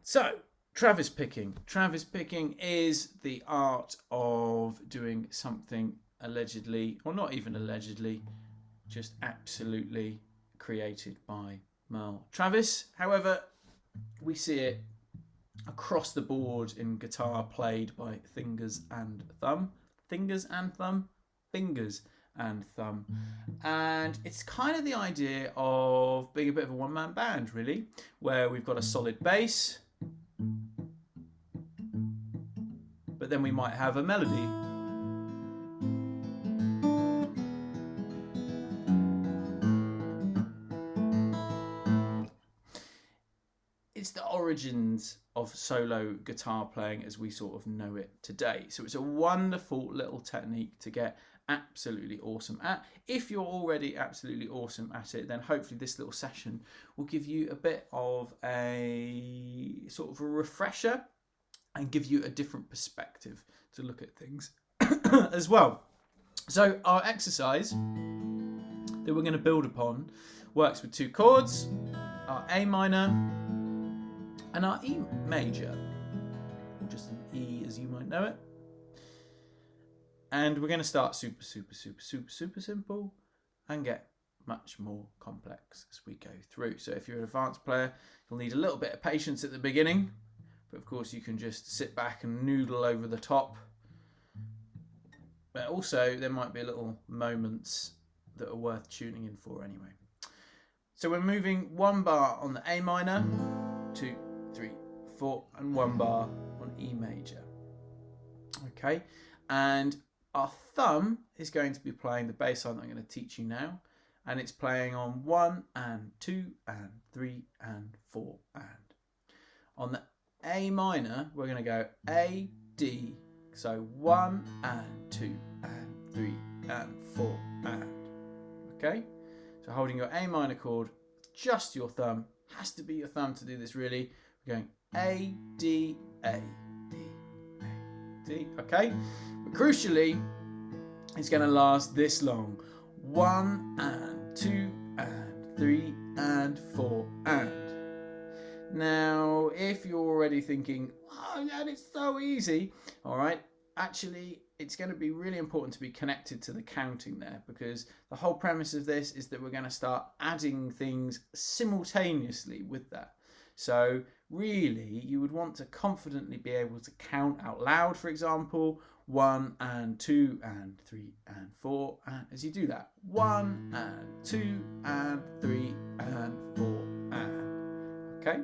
So, Travis picking. Travis picking is the art of doing something allegedly, or not even allegedly, just absolutely created by Merle Travis. However, we see it across the board in guitar played by fingers and thumb. Fingers and thumb? Fingers and thumb. And it's kind of the idea of being a bit of a one-man band, really, where we've got a solid bass, but then we might have a melody. It's the origins of solo guitar playing as we sort of know it today. So it's a wonderful little technique to get absolutely awesome at. If you're already absolutely awesome at it, then hopefully this little session will give you a bit of a sort of a refresher and give you a different perspective to look at things as well. So our exercise that we're going to build upon works with two chords, our A minor and our E major, or just an E as you might know it. And we're going to start super simple and get much more complex as we go through. So if you're an advanced player, you'll need a little bit of patience at the beginning, but of course you can just sit back and noodle over the top. But also there might be little moments that are worth tuning in for anyway. So we're moving one bar on the A minor, 2, 3, 4, and one bar on E major. Okay, and our thumb is going to be playing the bass line that I'm going to teach you now, and it's playing on 1 and 2 and 3 and 4 and. On the A minor, we're going to go A, D, so 1 and 2 and 3 and 4 and. Okay, so holding your A minor chord, just your thumb, has to be your thumb to do this really. We're going A, D, A, D, A, D, okay? But crucially, it's going to last this long. 1 and 2 and 3 and 4 and. Now, if you're already thinking, oh, that is so easy, all right, actually, it's going to be really important to be connected to the counting there, because the whole premise of this is that we're going to start adding things simultaneously with that. So really, you would want to confidently be able to count out loud, for example, 1 and 2 and 3 and 4. And as you do that, 1 and 2 and 3 and 4 and. Okay?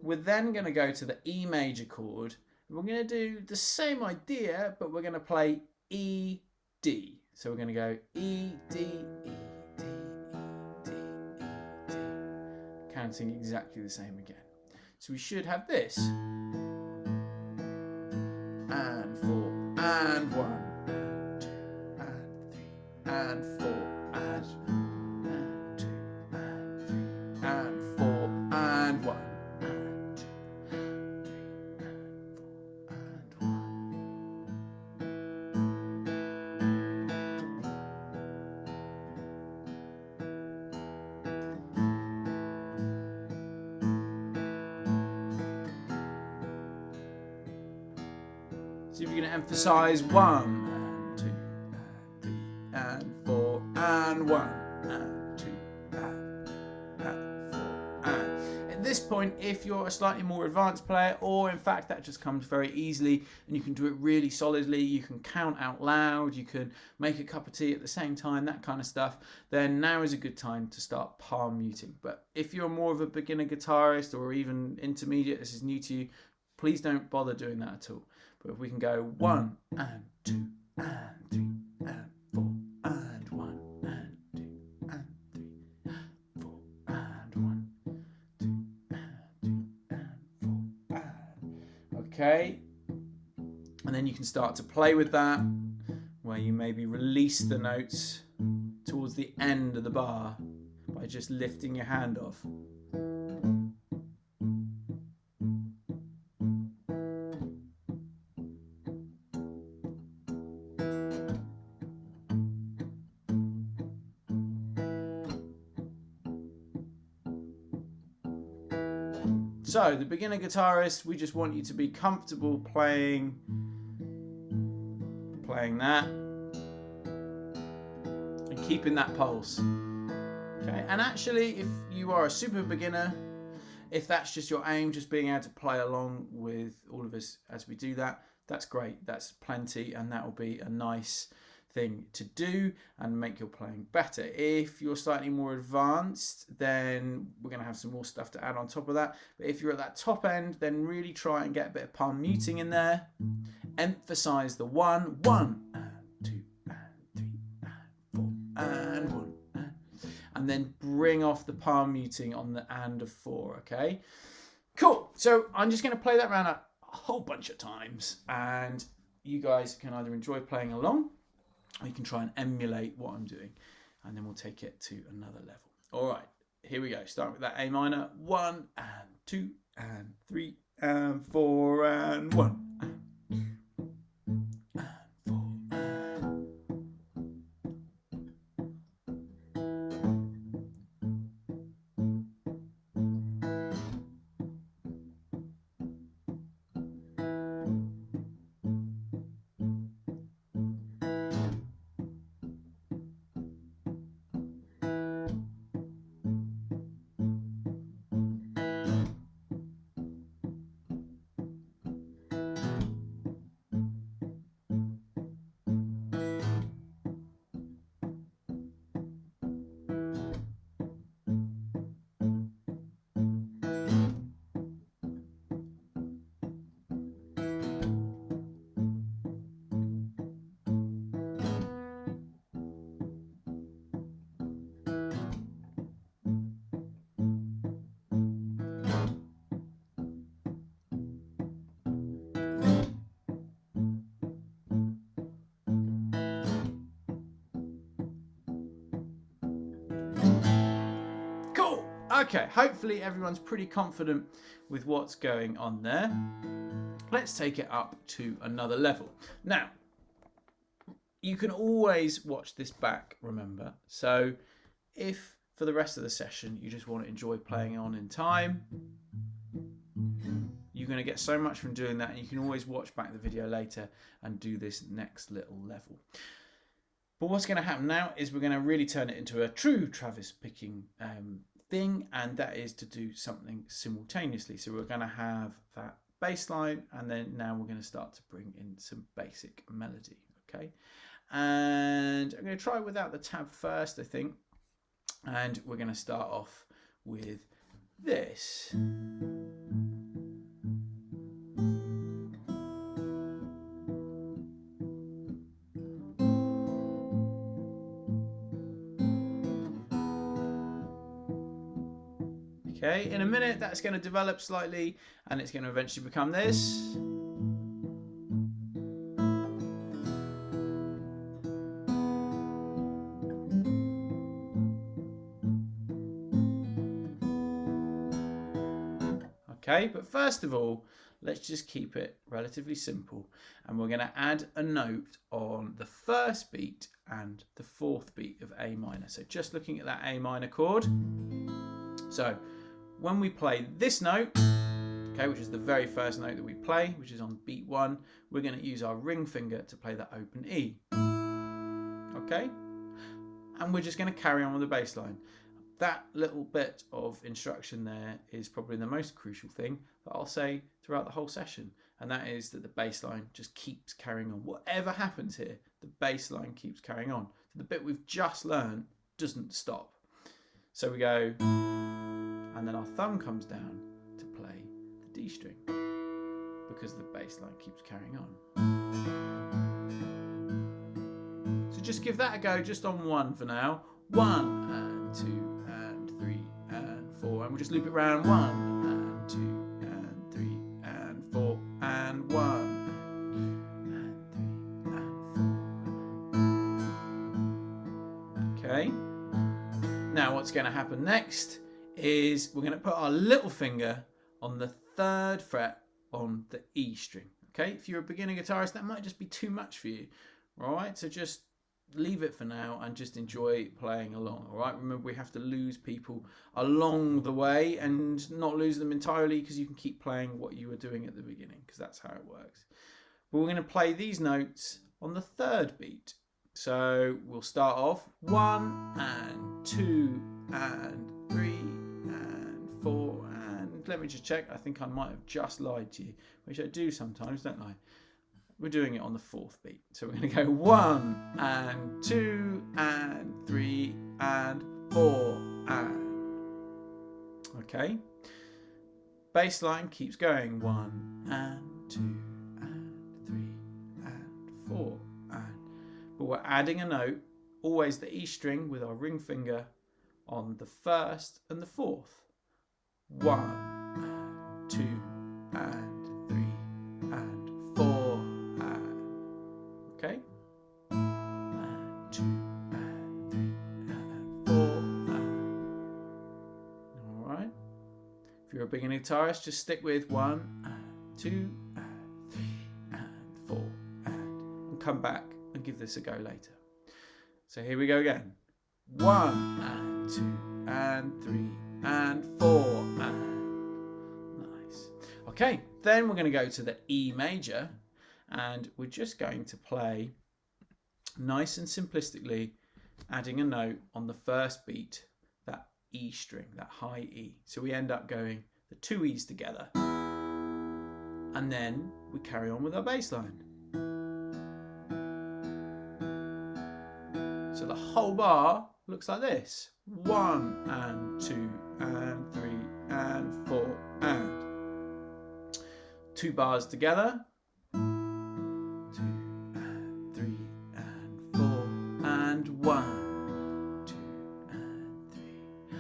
We're then going to go to the E major chord. We're going to do the same idea, but we're going to play E, D. So we're going to go E, D, E, D, E, D, E, D. Counting exactly the same again. So we should have this. And 4, and 1, and 2, and 3, and 4, and 2, and 3, and 4, and 1. So if you're going to emphasize 1 and 2 and 3 and 4 and 1 and 2 and 4 and. At this point, if you're a slightly more advanced player, or in fact that just comes very easily and you can do it really solidly, you can count out loud, you can make a cup of tea at the same time, that kind of stuff, then now is a good time to start palm muting. But if you're more of a beginner guitarist or even intermediate, this is new to you, please don't bother doing that at all. But if we can go 1 and 2 and 3 and 4 and 1 and 2 and 3 and 4 and 1, 2 and 2 and 4 and. Okay, and then you can start to play with that, where you maybe release the notes towards the end of the bar by just lifting your hand off. So the beginner guitarist, we just want you to be comfortable playing that and keeping that pulse. Okay, and actually if you are a super beginner, if that's just your aim, just being able to play along with all of us as we do that, that's great. That's plenty, and that will be a nice thing to do and make your playing better. If you're slightly more advanced, then we're going to have some more stuff to add on top of that. But if you're at that top end, then really try and get a bit of palm muting in there. Emphasize the 1, 1 and 2 and 3 and 4 and 1 and then bring off the palm muting on the and of 4. Okay, cool. So I'm just going to play that around a whole bunch of times, and you guys can either enjoy playing along or you can try and emulate what I'm doing, and then we'll take it to another level. All right, here we go. Start with that A minor. 1 and 2 and 3 and 4 and 1. Okay, hopefully everyone's pretty confident with what's going on there. Let's take it up to another level. Now, you can always watch this back, remember. So if for the rest of the session you just want to enjoy playing on in time, you're going to get so much from doing that, and you can always watch back the video later and do this next little level. But what's going to happen now is we're going to really turn it into a true Travis picking thing, and that is to do something simultaneously. So we're going to have that bass line, and then now we're going to start to bring in some basic melody. Okay, and I'm going to try without the tab first, I think, and we're going to start off with this. Okay, in a minute that's going to develop slightly, and it's going to eventually become this. Okay, but first of all, let's just keep it relatively simple, and we're going to add a note on the first beat and the fourth beat of A minor. So just looking at that A minor chord. So when we play this note, okay, which is the very first note that we play, which is on beat 1, we're going to use our ring finger to play the open E. Okay, and we're just going to carry on with the bass line. That little bit of instruction there is probably the most crucial thing that I'll say throughout the whole session, and that is that the bass line just keeps carrying on. Whatever happens here, the bass line keeps carrying on. So the bit we've just learned doesn't stop. So we go, and then our thumb comes down to play the D string because the bass line keeps carrying on. So just give that a go just on 1 for now. 1 and 2 and 3 and 4, and we'll just loop it around. 1 and 2 and 3 and 4 and 1 and 3 and 4. Okay, now what's going to happen next is we're going to put our little finger on the 3rd fret on the E string. Okay, if you're a beginner guitarist, that might just be too much for you. All right, so just leave it for now and just enjoy playing along. All right, remember we have to lose people along the way and not lose them entirely, because you can keep playing what you were doing at the beginning, because that's how it works. But we're going to play these notes on the third beat. So we'll start off 1 and 2 and 3 and 4 and let me just check. I think I might have just lied to you, which I do sometimes, don't I? We're doing it on the fourth beat. So we're going to go 1 and 2 and 3 and 4 and. Okay. Bass line keeps going 1 and 2 and 3 and 4 and. But we're adding a note, always the E string with our ring finger on the first and the fourth. 1 and 2 and 3 and 4 and. Okay? And 2 and 3 and 4 and. Alright. If you're a beginner guitarist, just stick with 1 and 2 and 3 and 4 and come back and give this a go later. So here we go again. 1 and 2 and 3 and 4 and. Nice. Okay, then we're going to go to the E major, and we're just going to play nice and simplistically, adding a note on the first beat, that E string, that high E. So we end up going the two E's together, and then we carry on with our bass line. So the whole bar looks like this. 1 and 2 and 3 and 4 and. 2 bars together. 2 and 3 and 4 and 1, 2 and 3, 4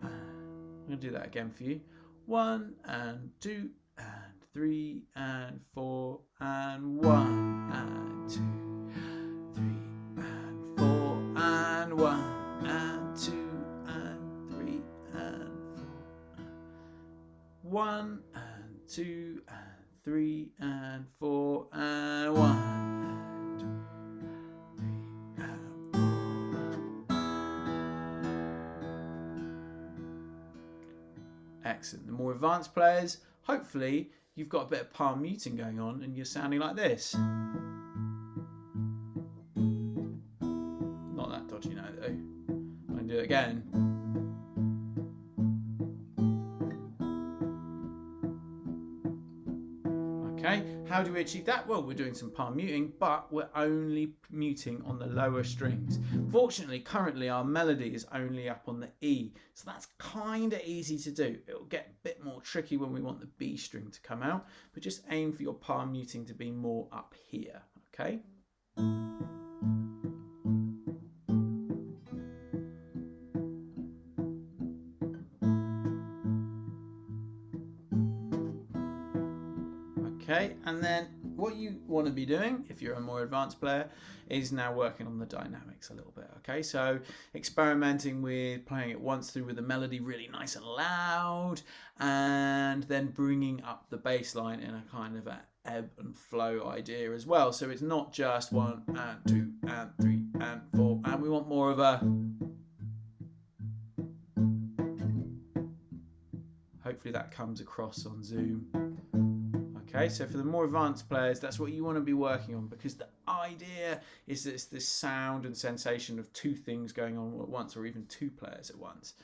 and. I'm going to do that again for you. 1 and 2 and 3 and 4 and 1 and 2. 1 and 2 and 3 and 4. 1 and 2 and 3 and 4 and 1 and 2, 3 and 4. Excellent. The more advanced players, hopefully you've got a bit of palm muting going on and you're sounding like this. Dodgy note though. I'm going to do it again. Okay, how do we achieve that? Well, we're doing some palm muting, but we're only muting on the lower strings. Fortunately, currently our melody is only up on the E, so that's kind of easy to do. It'll get a bit more tricky when we want the B string to come out, but just aim for your palm muting to be more up here, okay? Okay, and then what you want to be doing, if you're a more advanced player, is now working on the dynamics a little bit. Okay, so experimenting with playing it once through with the melody really nice and loud, and then bringing up the bass line in a kind of an ebb and flow idea as well. So it's not just 1 and 2 and 3 and 4, and we want more of a. Hopefully that comes across on Zoom. Okay, so for the more advanced players, that's what you want to be working on, because the idea is that it's this sound and sensation of two things going on at once, or even two players at once.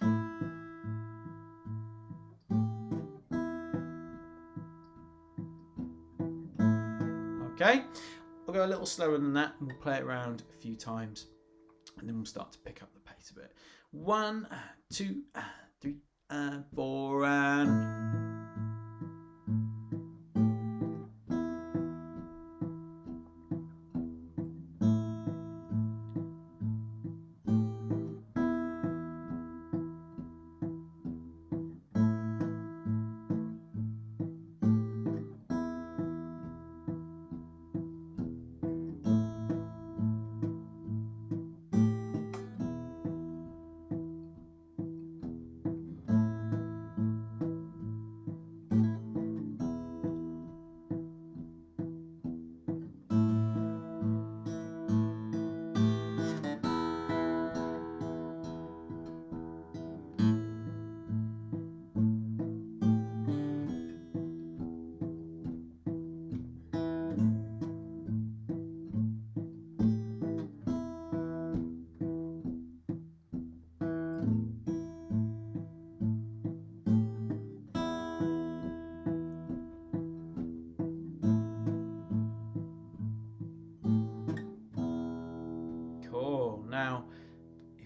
Okay, I'll go a little slower than that and we'll play it around a few times and then we'll start to pick up the pace a bit. 1 and 2 and 3 and 4 and.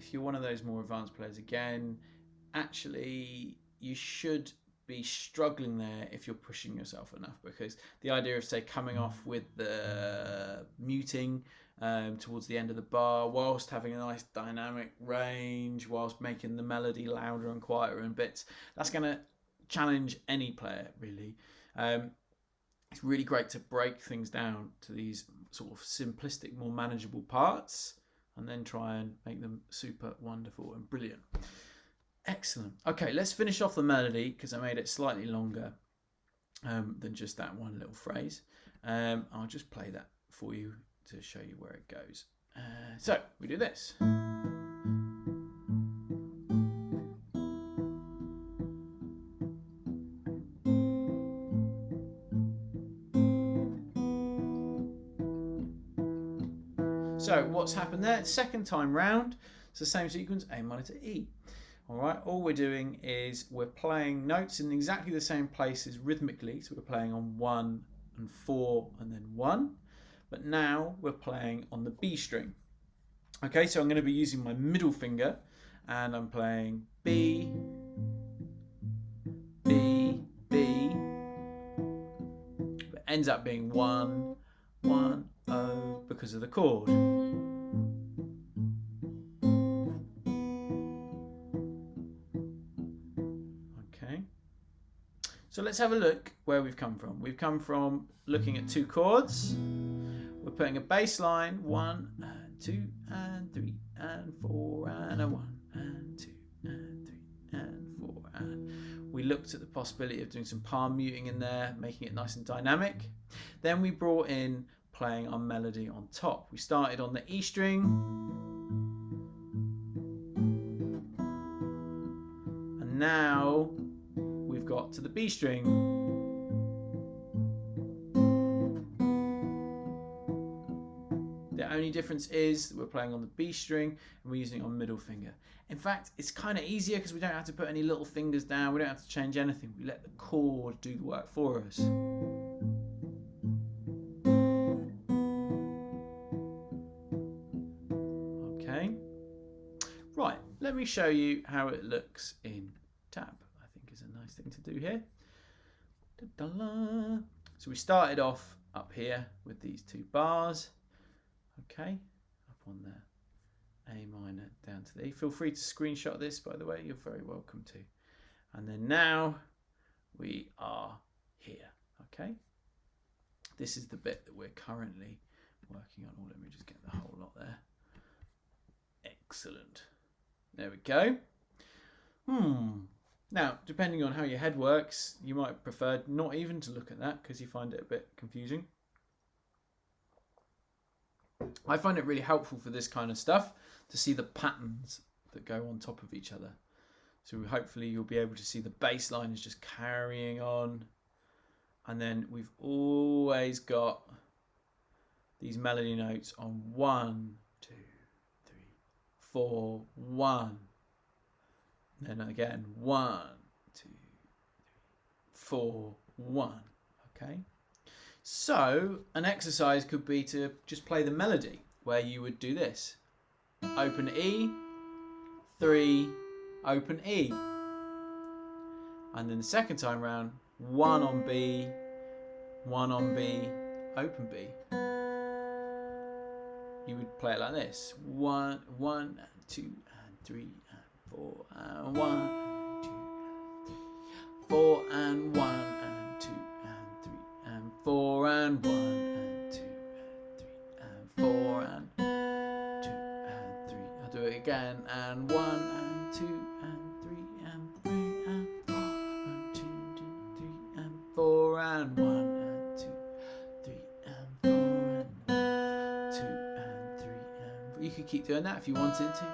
if you're one of those more advanced players, again, actually you should be struggling there if you're pushing yourself enough, because the idea of, say, coming off with the muting towards the end of the bar whilst having a nice dynamic range, whilst making the melody louder and quieter in bits, that's going to challenge any player, really. It's really great to break things down to these sort of simplistic, more manageable parts, and then try and make them super wonderful and brilliant. Excellent. Okay, let's finish off the melody, because I made it slightly longer than just that one little phrase. I'll just play that for you to show you where it goes. So we do this. So what's happened there? Second time round, it's the same sequence, A minor to E. All right, all we're doing is we're playing notes in exactly the same places rhythmically. So we're playing on 1 and 4 and then 1. But now we're playing on the B string. Okay, so I'm going to be using my middle finger, and I'm playing B, B, B. It ends up being 1, 1, 0 because of the chord. So let's have a look where we've come from. We've come from looking at 2 chords. We're putting a bass line, 1 and 2 and 3 and 4 and a 1 and 2 and 3 and 4. And we looked at the possibility of doing some palm muting in there, making it nice and dynamic. Then we brought in playing our melody on top. We started on the E string. And now we've got to the B string. The only difference is that we're playing on the B string and we're using our middle finger. In fact, it's kind of easier because we don't have to put any little fingers down. We don't have to change anything. We let the chord do the work for us. Okay. Right, let me show you how it looks in tab. Is a nice thing to do here. So we started off up here with these 2 bars. Okay, up on the A minor down to the E. Feel free to screenshot this, by the way, you're very welcome to. And then now we are here. Okay, this is the bit that we're currently working on. Oh, let me just get the whole lot there. Excellent. There we go. Now, depending on how your head works, you might prefer not even to look at that because you find it a bit confusing. I find it really helpful for this kind of stuff to see the patterns that go on top of each other. So hopefully you'll be able to see the bass line is just carrying on. And then we've always got these melody notes on 1, 2, 3, 4, 1. Then again, 1, 2, 3, 4, 1. Okay. So an exercise could be to just play the melody where you would do this. Open E, 3, open E. And then the second time round, 1 on B, 1 on B, open B. You would play it like this. 1, 1, 2, and 3, and 4, and 1, 2, 4, and 1, and 2, and 3, and 4, and 1, and 2, and 3, and 4, and 2, and 3. I'll do it again. And 1, and 2, and 3, and 3, and 4, and 2, 3, and 4, and 1, and 2, 3, and 4, and 2, and 3, and 4. You could keep doing that if you wanted to.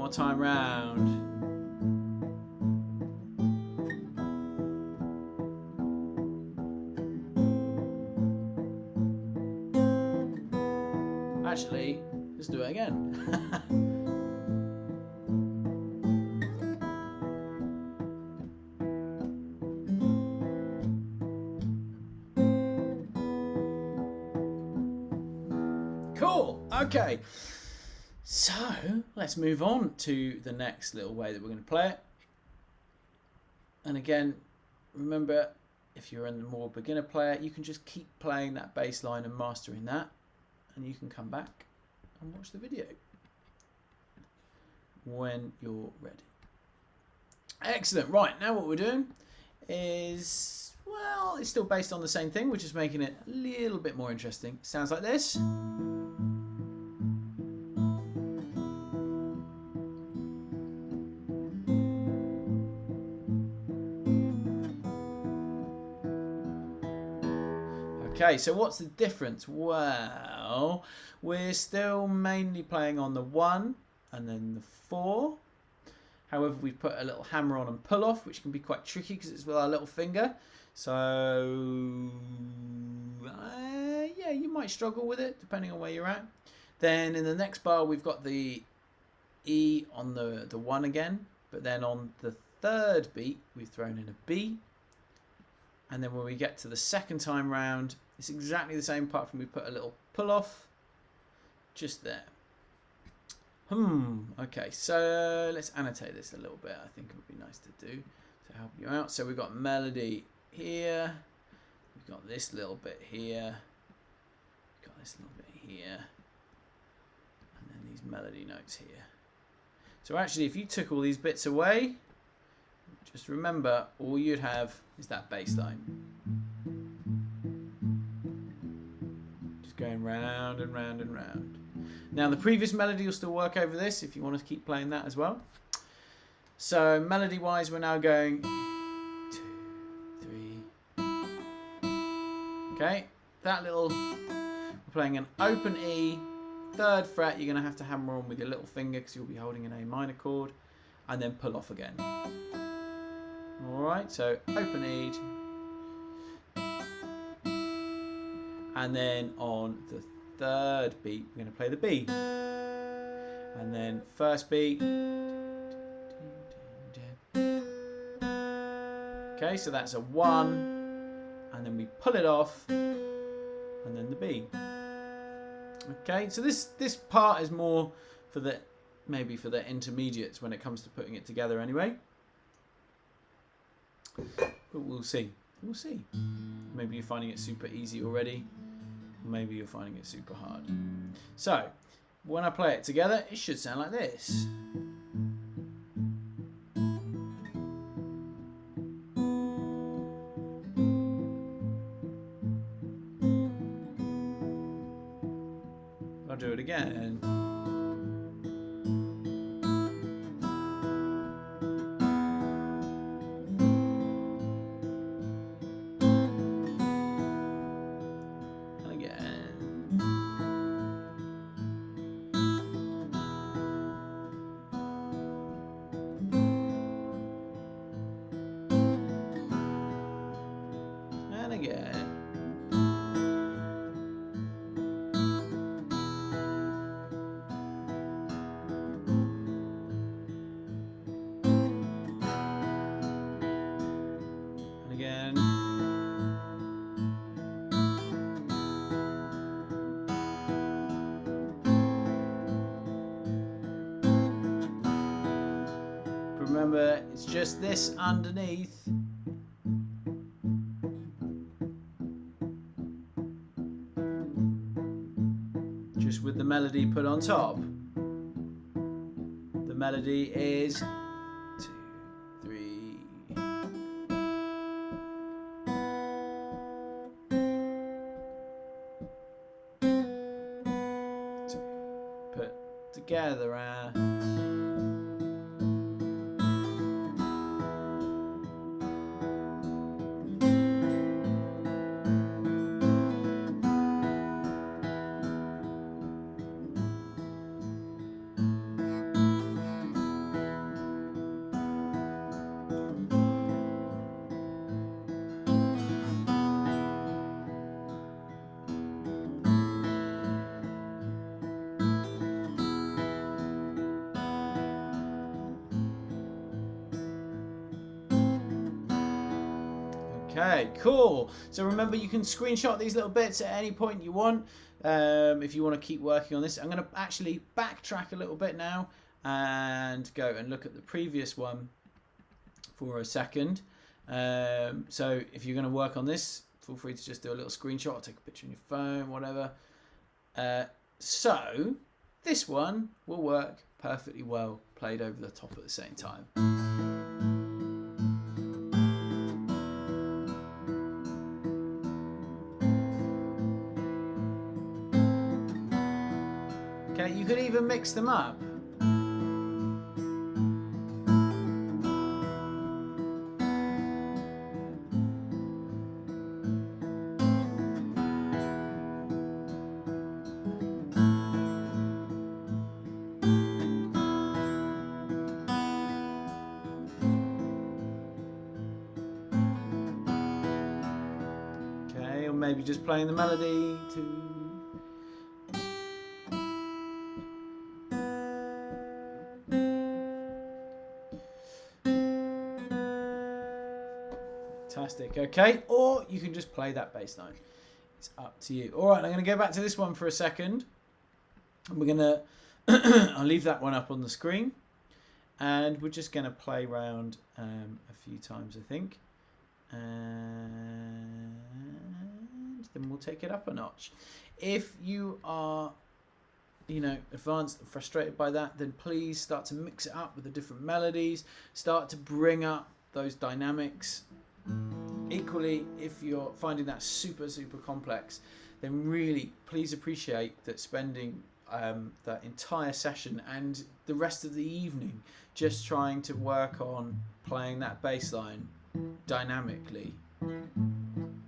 more time round. Actually, let's do it again. Cool. Okay. So let's move on to the next little way that we're going to play it. And again, remember, if you're a more beginner player, you can just keep playing that bass line and mastering that, and you can come back and watch the video when you're ready. Excellent. Right, now what we're doing is, well, it's still based on the same thing. We're just making it a little bit more interesting. It sounds like this. Okay, so what's the difference? Well, we're still mainly playing on the 1 and then the 4. However, we've put a little hammer on and pull off, which can be quite tricky because it's with our little finger. So, yeah, you might struggle with it depending on where you're at. Then in the next bar, we've got the E on the 1 again. But then on the 3rd beat, we've thrown in a B. And then when we get to the second time round, it's exactly the same, apart from we put a little pull off just there. Okay, so let's annotate this a little bit. I think it would be nice to do to help you out. So we've got melody here, we've got this little bit here, we've got this little bit here, and then these melody notes here. So actually, if you took all these bits away, just remember, all you'd have is that bass line. Just going round and round and round. Now the previous melody will still work over this if you want to keep playing that as well. So melody wise, we're now going 2, 3. Okay, that little, we're playing an open E, 3rd fret. You're going to have to hammer on with your little finger because you'll be holding an A minor chord, and then pull off again. Alright, so open E, and then on the 3rd beat we're going to play the B, and then 1st beat. Okay, so that's a 1, and then we pull it off, and then the B. Okay, so this part is more for the, maybe for the intermediates when it comes to putting it together anyway. But we'll see. We'll see. Maybe you're finding it super easy already. Maybe you're finding it super hard. So, when I play it together, it should sound like this. I'll do it again. Remember, it's just this underneath. Just with the melody put on top. The melody is 2, 3. To put together our Okay, cool. So remember, you can screenshot these little bits at any point you want if you want to keep working on this. I'm going to actually backtrack a little bit now and go and look at the previous one for a second. So if you're going to work on this, feel free to just do a little screenshot or take a picture on your phone, whatever. So this one will work perfectly well played over the top at the same time. Okay, you could even mix them up. Okay, or maybe just playing the melody to... Fantastic. Okay, or you can just play that bass line. It's up to you. All right, I'm going to go back to this one for a second. We're going to... I'll leave that one up on the screen. And we're just going to play around a few times, I think. And then we'll take it up a notch. If you are, advanced and frustrated by that, then please start to mix it up with the different melodies. Start to bring up those dynamics. Equally, if you're finding that super, super complex, then really please appreciate that spending that entire session and the rest of the evening just trying to work on playing that bass line dynamically,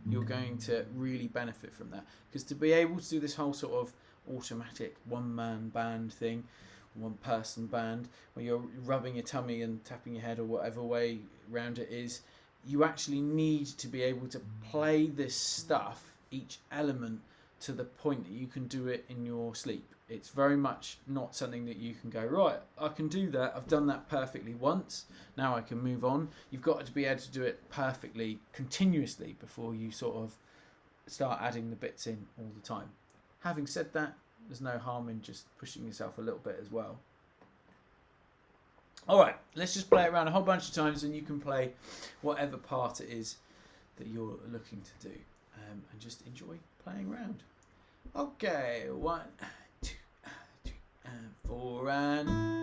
you're going to really benefit from that. Because to be able to do this whole sort of automatic one-man band thing, one-person band, where you're rubbing your tummy and tapping your head or whatever way round it is, you actually need to be able to play this stuff, each element, to the point that you can do it in your sleep. It's very much not something that you can go, right, I can do that, I've done that perfectly once, now I can move on. You've got to be able to do it perfectly, continuously, before you sort of start adding the bits in all the time. Having said that, there's no harm in just pushing yourself a little bit as well. Alright, let's just play it around a whole bunch of times and you can play whatever part it is that you're looking to do. And just enjoy playing around. Okay, 1, 2, 3, and 4, and...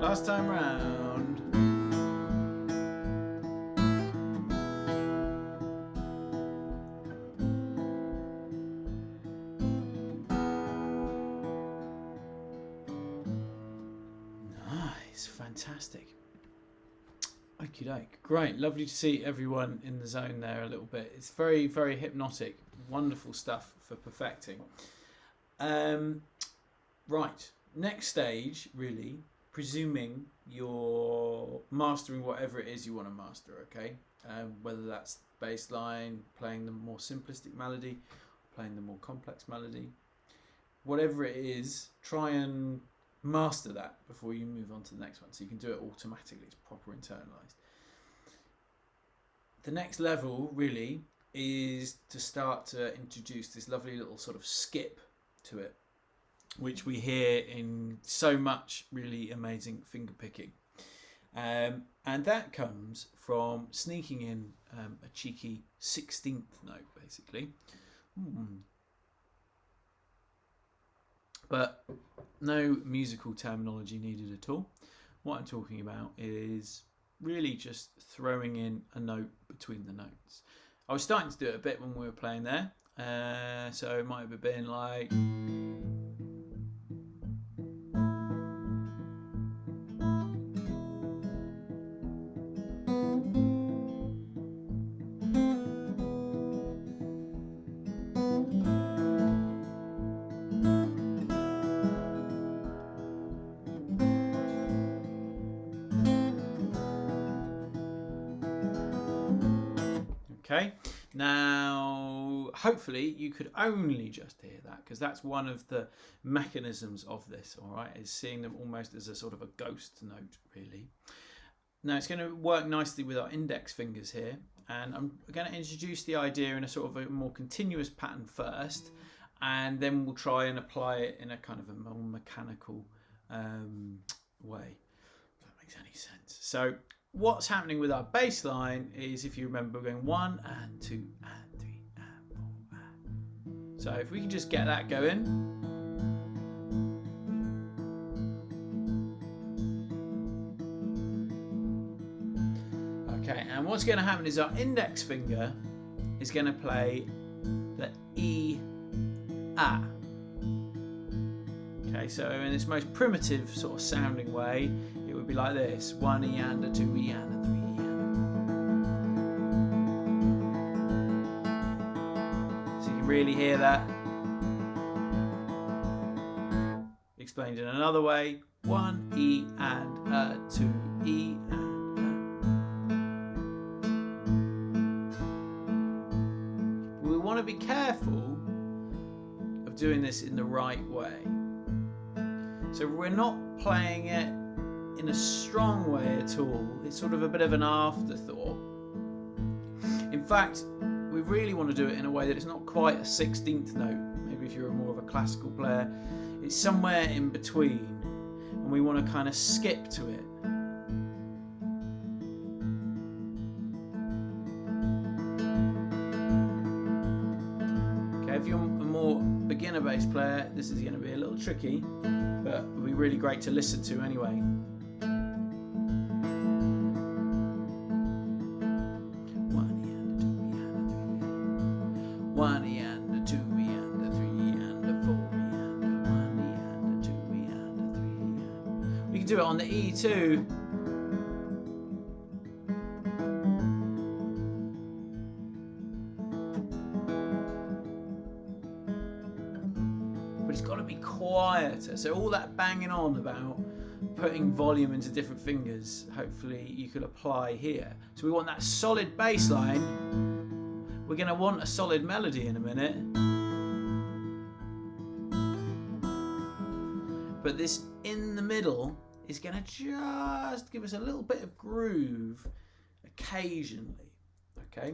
last time round. Nice, fantastic. Okie doke. Great, lovely to see everyone in the zone there a little bit. It's very, very hypnotic. Wonderful stuff for perfecting. Right, next stage, really, presuming you're mastering whatever it is you want to master, okay? Whether that's bass line, playing the more simplistic melody, playing the more complex melody. Whatever it is, try and master that before you move on to the next one, so you can do it automatically. It's proper internalized. The next level really is to start to introduce this lovely little sort of skip to it, which we hear in so much really amazing finger picking, and that comes from sneaking in a cheeky 16th note basically. But no musical terminology needed at all. What I'm talking about is really just throwing in a note between the notes. I was starting to do it a bit when we were playing there, so it might have been like, okay. Now, hopefully you could only just hear that, because that's one of the mechanisms of this, all right, is seeing them almost as a sort of a ghost note, really. Now, it's going to work nicely with our index fingers here, and I'm going to introduce the idea in a sort of a more continuous pattern first, and then we'll try and apply it in a kind of a more mechanical way, if that makes any sense. So what's happening with our bass line is, if you remember, we're going 1 and 2 and 3 and 4 and... So if we can just get that going. Okay, and what's going to happen is our index finger is going to play the E, A. Okay, so in its most primitive sort of sounding way, it would be like this: 1 E and a 2 E and a 3 E and a... So you can really hear that. Explained in another way: 1 E and a 2 E and a. We want to be careful of doing this in the right way. So we're not playing it in a strong way at all. It's sort of a bit of an afterthought. In fact, we really want to do it in a way that it's not quite a 16th note. Maybe if you're more of a classical player, it's somewhere in between, and we want to kind of skip to it. Okay, if you're a more beginner bass player, this is going to be a little tricky, but it'll be really great to listen to anyway. One E and a 2 E and a 3 E. 1 E and a 2 E and a 3 E and a 4 E and a 1 E and a 2 E and a 3 E and... We can do it on the E too. But it's got to be quieter. So all that banging on about putting volume into different fingers, hopefully you could apply here. So we want that solid bass line. We're going to want a solid melody in a minute. But this in the middle is going to just give us a little bit of groove occasionally, okay?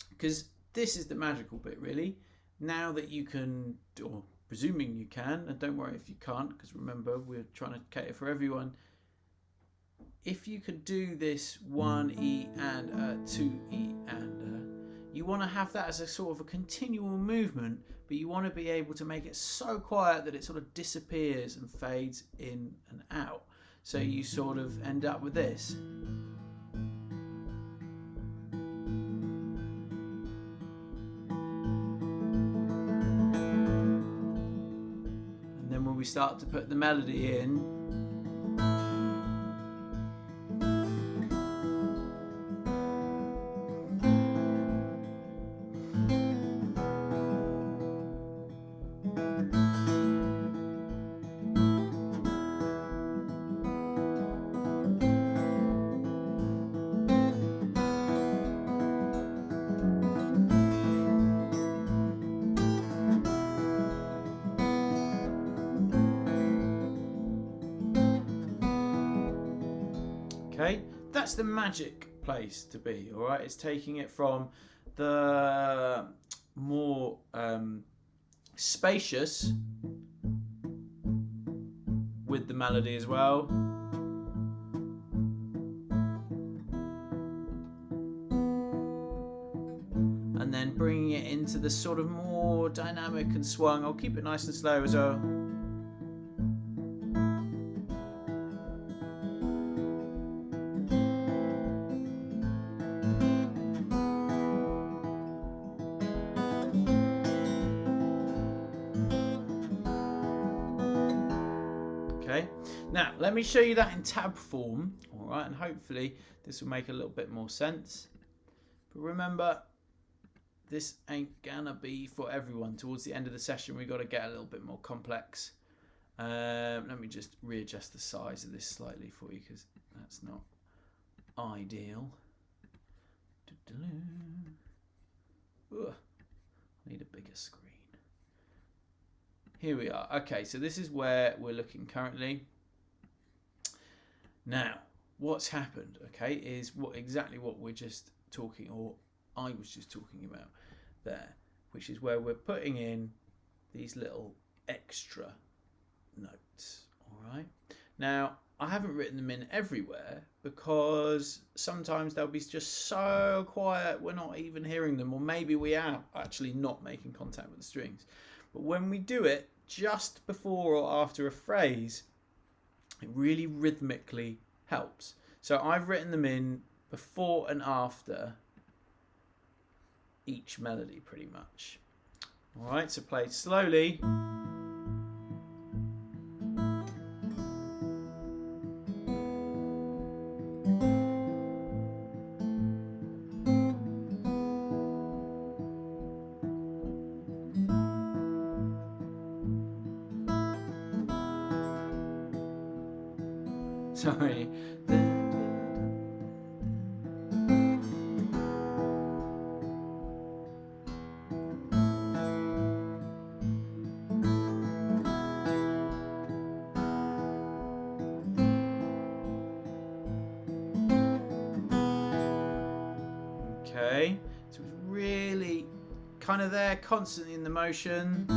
Because this is the magical bit, really. Now that you can, or presuming you can, and don't worry if you can't, because remember, we're trying to cater for everyone. If you could do this 1 E and a 2 E and a, you want to have that as a sort of a continual movement, but you want to be able to make it so quiet that it sort of disappears and fades in and out. So you sort of end up with this. And then when we start to put the melody in, okay, that's the magic place to be, all right? It's taking it from the more spacious with the melody as well. And then bringing it into the sort of more dynamic and swung. I'll keep it nice and slow as well. Okay, now let me show you that in tab form, all right, and hopefully this will make a little bit more sense. But remember, this ain't gonna be for everyone. Towards the end of the session, we've got to get a little bit more complex. Let me just readjust the size of this slightly for you, because that's not ideal. Ugh, I need a bigger screen. Here we are. Okay, so this is where we're looking currently. Now, what's happened, okay, is exactly what we're just talking, or I was just talking about there, which is where we're putting in these little extra notes, all right? Now, I haven't written them in everywhere because sometimes they'll be just so quiet we're not even hearing them, or maybe we are actually not making contact with the strings. But when we do it just before or after a phrase, it really rhythmically helps. So I've written them in before and after each melody pretty much. All right, so play slowly. Sorry. Okay, so it's really kind of there, constantly in the motion.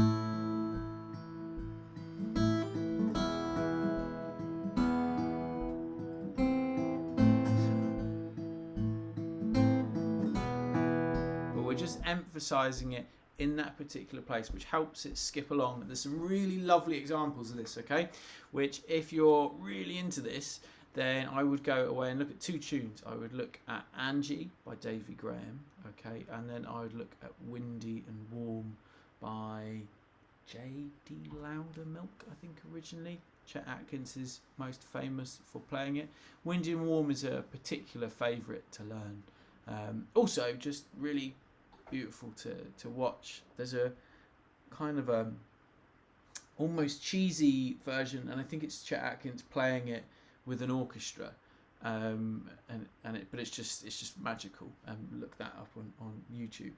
Just emphasizing it in that particular place, which helps it skip along. There's some really lovely examples of this, okay, which if you're really into this, then I would go away and look at two tunes. I would look at Angie by Davy Graham, okay, and then I would look at Windy and Warm by J.D. Loudermilk, I think originally. Chet Atkins is most famous for playing it. Windy and Warm is a particular favourite to learn. Also, just really beautiful to watch. There's a kind of almost cheesy version, and I think it's Chet Atkins playing it with an orchestra, but it's just magical. Look that up on YouTube.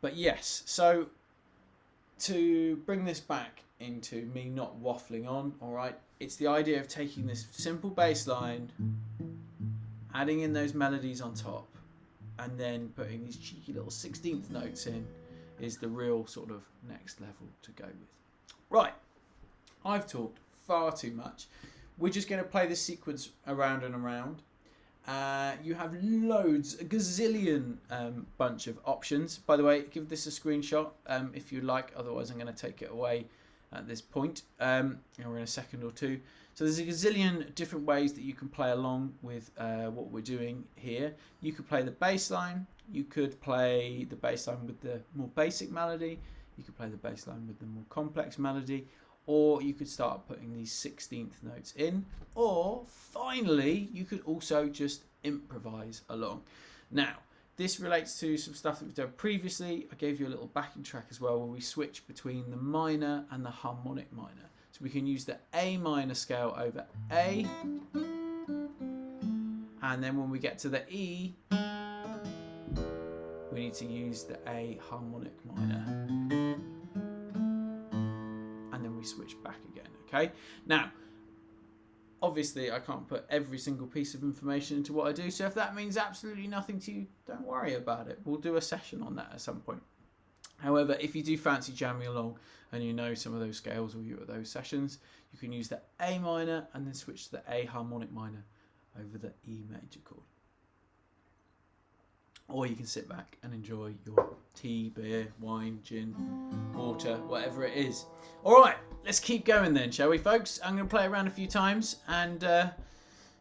But yes, so to bring this back into me not waffling on, all right, it's the idea of taking this simple bass line, adding in those melodies on top, and then putting these cheeky little 16th notes in is the real sort of next level to go with. Right, I've talked far too much. We're just going to play this sequence around and around. You have loads, a gazillion bunch of options. By the way, give this a screenshot if you'd like, otherwise I'm going to take it away at this point, or in a second or two. So there's a gazillion different ways that you can play along with what we're doing here. You could play the bass line, you could play the bass line with the more basic melody, you could play the bass line with the more complex melody, or you could start putting these 16th notes in, or finally you could also just improvise along. Now this relates to some stuff that we've done previously. I gave you a little backing track as well where we switch between the minor and the harmonic minor. So we can use the A minor scale over A, and then when we get to the E, we need to use the A harmonic minor, and then we switch back again. Okay, now obviously I can't put every single piece of information into what I do, so if that means absolutely nothing to you, don't worry about it. We'll do a session on that at some point. However, if you do fancy jamming along and you know some of those scales or you're at those sessions, you can use the A minor and then switch to the A harmonic minor over the E major chord. Or you can sit back and enjoy your tea, beer, wine, gin, water, whatever it is. All right, let's keep going then, shall we, folks? I'm going to play around a few times, and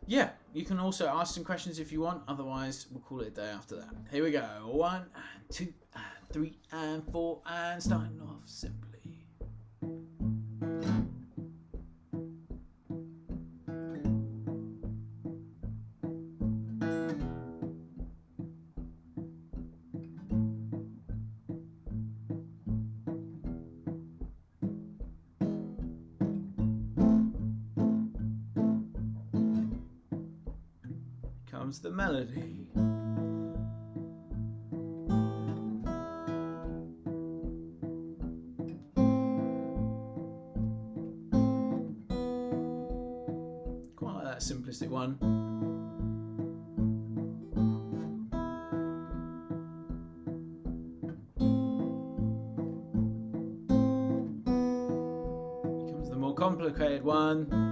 yeah, you can also ask some questions if you want. Otherwise, we'll call it a day after that. Here we go. 1 and 2 and 3 and 4, and starting off simply. Comes the melody. Quite like that simplistic one. Here comes the more complicated one.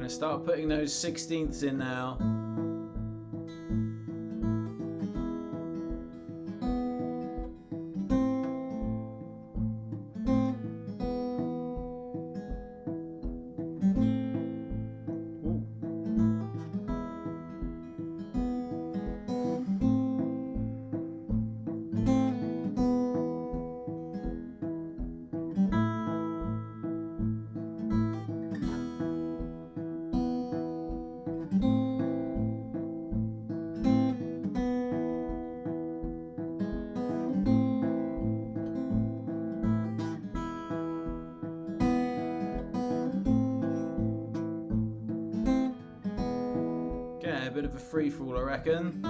Start putting those 16ths in now. A bit of a free fall, I reckon.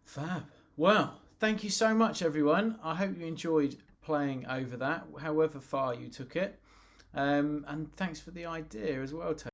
Fab. Well, thank you so much, everyone. I hope you enjoyed playing over that, however far you took it. And thanks for the idea as well, Tony.